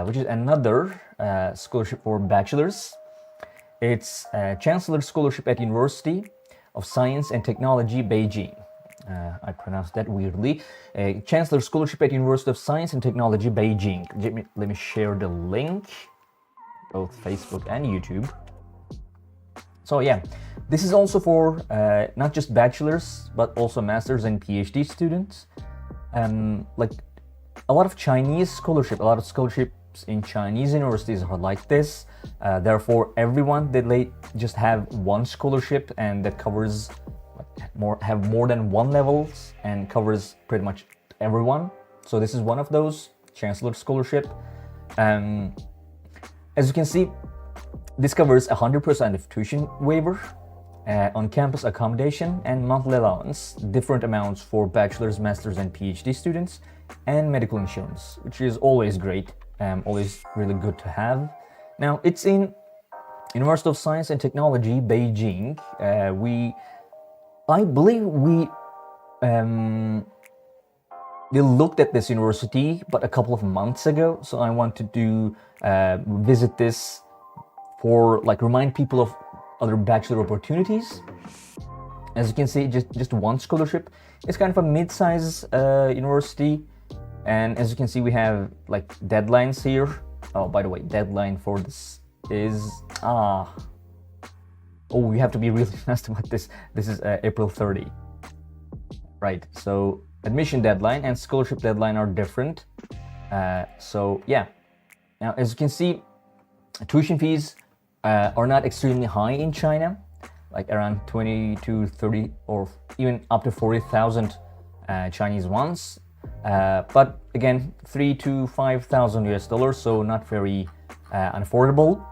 which is another scholarship for bachelors. It's Chancellor Scholarship at University of Science and Technology, Beijing. I pronounced that weirdly. Chancellor Scholarship at University of Science and Technology, Beijing. Let me share the link, both Facebook and YouTube. So yeah, this is also for not just bachelors, but also masters and PhD students. Like a lot of Chinese scholarship, a lot of scholarships in Chinese universities are like this. Therefore, everyone, they just have one scholarship and that covers have more than one levels and covers pretty much everyone. So this is one of those, Chancellor Scholarship. As you can see, this covers 100% of tuition waiver, on-campus accommodation and monthly allowance, different amounts for bachelor's, master's and PhD students, and medical insurance, which is always great, always really good to have. Now, it's in University of Science and Technology, Beijing. I believe we looked at this university, but a couple of months ago. So I wanted to visit this for remind people of other bachelor opportunities. As you can see, just one scholarship. It's kind of a mid-size university, and as you can see, we have deadlines here. Oh, by the way, deadline for this is oh, you have to be really fast about this. This is April 30. Right, so admission deadline and scholarship deadline are different. So yeah, now as you can see, tuition fees are not extremely high in China, like around 20 to 30 or even up to 40,000 Chinese ones. But again, 3 to 5,000 US dollars, so not very unaffordable.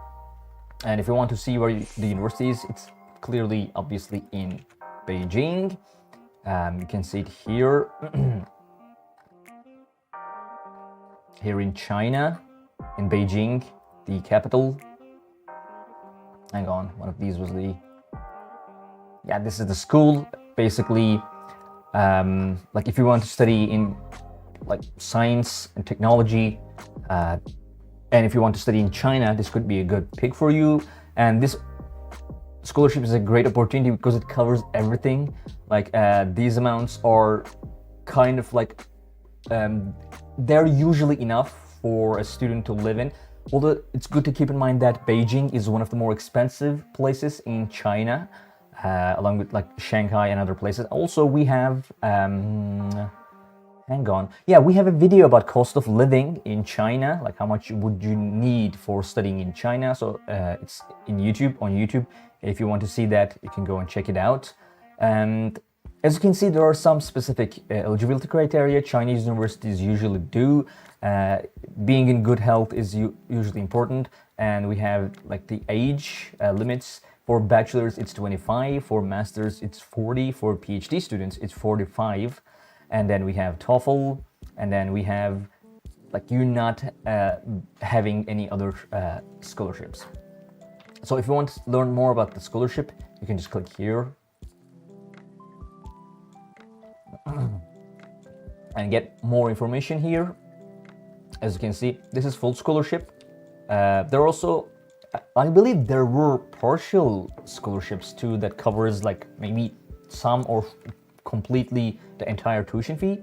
And if you want to see where the university is, it's clearly, obviously, in Beijing. You can see it here, here in China, in Beijing, the capital. Hang on, one of these was the, yeah, this is the school. Basically, if you want to study in science and technology, and if you want to study in China, this could be a good pick for you. And this scholarship is a great opportunity because it covers everything. These amounts are kind of they're usually enough for a student to live in. Although it's good to keep in mind that Beijing is one of the more expensive places in China, along with Shanghai and other places. Also, we have hang on. Yeah, we have a video about cost of living in China, how much would you need for studying in China. So it's on YouTube. If you want to see that, you can go and check it out. And as you can see, there are some specific eligibility criteria Chinese universities usually do. Being in good health is usually important. And we have the age limits. For bachelors, it's 25. For masters, it's 40. For PhD students, it's 45. And then we have TOEFL, and then we have you're not having any other scholarships. So if you want to learn more about the scholarship, you can just click here and get more information here. As you can see, this is full scholarship. There are also, I believe there were partial scholarships too that covers maybe some or completely the entire tuition fee,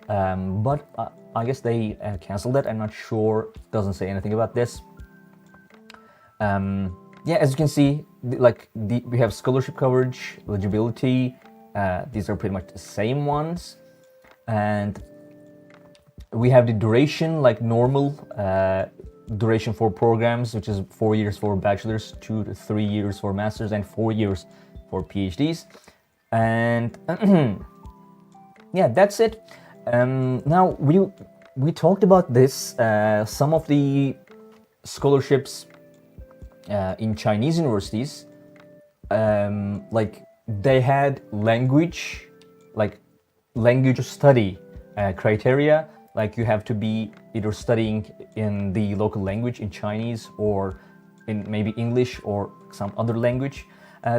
but I guess they canceled that. I'm not sure, doesn't say anything about this. Yeah, as you can see, we have scholarship coverage, eligibility. These are pretty much the same ones, and we have the duration, normal duration for programs, which is 4 years for bachelors, 2 to 3 years for masters, and 4 years for PhDs. And yeah, that's it. Now we talked about this. Some of the scholarships in Chinese universities, they had language study criteria. You have to be either studying in the local language in Chinese or in maybe English or some other language.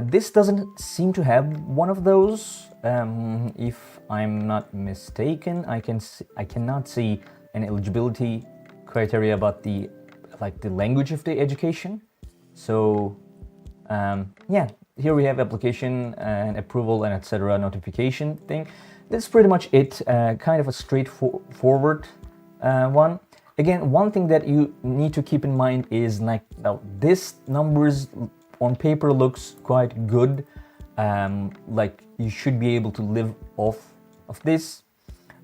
This doesn't seem to have one of those. If I'm not mistaken, I cannot see an eligibility criteria about the language of the education. So yeah, here we have application and approval and etc. notification thing. That's pretty much it. Kind of a straightforward one. Again, one thing that you need to keep in mind is like now this numbers on paper looks quite good. Like you should be able to live off of this.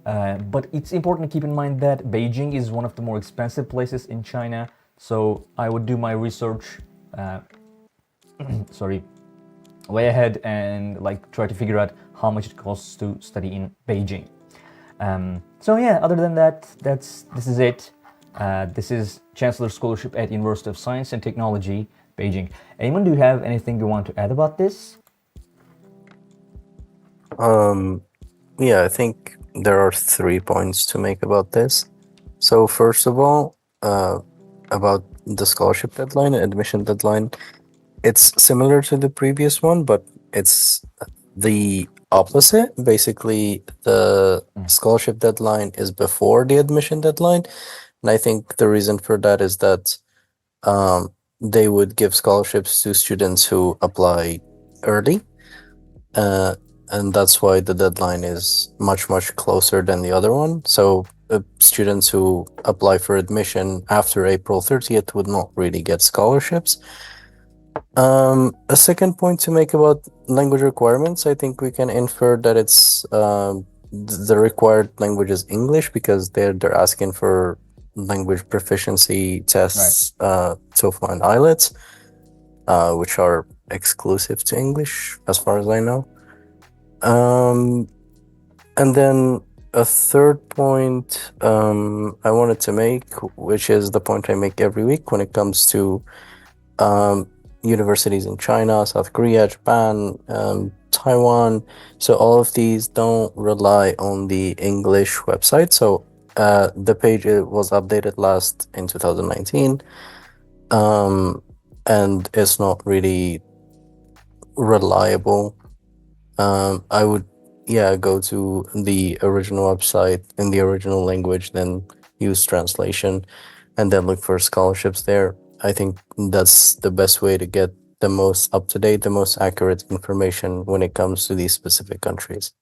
But it's important to keep in mind that Beijing is one of the more expensive places in China. So I would do my research sorry, way ahead and like try to figure out how much it costs to study in Beijing. So yeah, other than that, this is it. This is Chancellor Scholarship at University of Science and Technology, Beijing. Anyone, do you have anything you want to add about this? Yeah, I think there are 3 points to make about this. So first of all, about the scholarship deadline and admission deadline, it's similar to the previous one, but it's the opposite. Basically, the scholarship deadline is before the admission deadline. And I think the reason for that is that they would give scholarships to students who apply early. And that's why the deadline is much, much closer than the other one. So students who apply for admission after April 30th would not really get scholarships. A second point to make about language requirements, I think we can infer that it's the required language is English because they're asking for language proficiency tests, TOEFL and IELTS, which are exclusive to English as far as I know. And then a third point I wanted to make, which is the point I make every week when it comes to universities in China, South Korea, Japan, Taiwan. So all of these don't rely on the English website. So the page was updated last in 2019, and it's not really reliable. I would, go to the original website in the original language, then use translation, and then look for scholarships there. I think that's the best way to get the most up-to-date, the most accurate information when it comes to these specific countries.